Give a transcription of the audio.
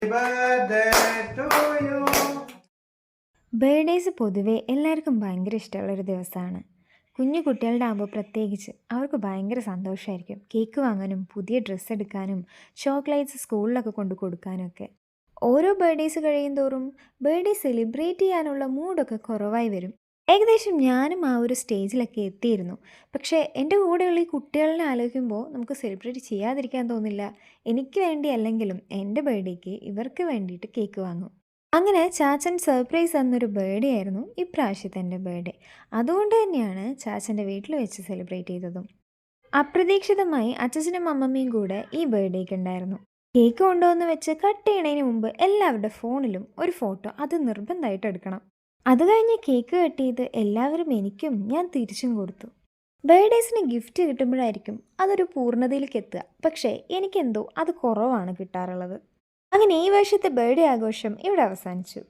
birthday to you. Birthdays പൊതുവേ എല്ലാവർക്കും ഭയങ്കര ഇഷ്ടമുള്ളൊരു ദിവസമാണ്. കുഞ്ഞു കുട്ടികളുടെ ആകുമ്പോൾ പ്രത്യേകിച്ച് അവർക്ക് ഭയങ്കര സന്തോഷമായിരിക്കും കേക്ക് വാങ്ങാനും പുതിയ ഡ്രസ്സ് എടുക്കാനും ചോക്ലേറ്റ്സ് സ്കൂളിലൊക്കെ കൊണ്ട് കൊടുക്കാനും ഒക്കെ. ഓരോ ബർത്ത്ഡേയ്സ് കഴിയുന്തോറും ബർത്ത്ഡേ സെലിബ്രേറ്റ് ചെയ്യാനുള്ള മൂഡൊക്കെ കുറവായി വരും. ഏകദേശം ഞാനും ആ ഒരു സ്റ്റേജിലൊക്കെ എത്തിയിരുന്നു. പക്ഷേ എൻ്റെ കൂടെയുള്ള ഈ കുട്ടികളെ ആലോചിക്കുമ്പോൾ നമുക്ക് സെലിബ്രേറ്റ് ചെയ്യാതിരിക്കാൻ തോന്നില്ല. എനിക്ക് വേണ്ടി അല്ലെങ്കിലും എൻ്റെ ബർത്ത്ഡേക്ക് ഇവർക്ക് വേണ്ടിയിട്ട് കേക്ക് വാങ്ങും. അങ്ങനെ ചാച്ചൻ സർപ്രൈസ് തന്നൊരു ബർത്ത്ഡേ ആയിരുന്നു ഇപ്രാവശ്യത്തെ എൻ്റെ ബർത്ത്ഡേ. അതുകൊണ്ട് തന്നെയാണ് ചാച്ചൻ്റെ വീട്ടിൽ വെച്ച് സെലിബ്രേറ്റ് ചെയ്തതും. അപ്രതീക്ഷിതമായി അച്ഛച്ചനും അമ്മമ്മയും കൂടെ ഈ ബർത്ത്ഡേക്ക് ഉണ്ടായിരുന്നു. കേക്ക് കൊണ്ടുവന്ന് വെച്ച് കട്ട് ചെയ്യണതിന് മുമ്പ് എല്ലാവരുടെ ഫോണിലും ഒരു ഫോട്ടോ അത് നിർബന്ധമായിട്ട് എടുക്കണം. അത് കഴിഞ്ഞ് കേക്ക് കട്ട് ചെയ്ത് എല്ലാവരും എനിക്കും ഞാൻ തിരിച്ചും കൊടുത്തു. ബർത്ത്ഡേസിന് ഗിഫ്റ്റ് കിട്ടുമ്പോഴായിരിക്കും അതൊരു പൂർണ്ണതയിലേക്ക് എത്തുക. പക്ഷേ എനിക്കെന്തോ അത് കുറവാണ് കിട്ടാറുള്ളത്. അങ്ങനെ ഈ വർഷത്തെ ബർത്ത്ഡേ ആഘോഷം ഇവിടെ അവസാനിച്ചു.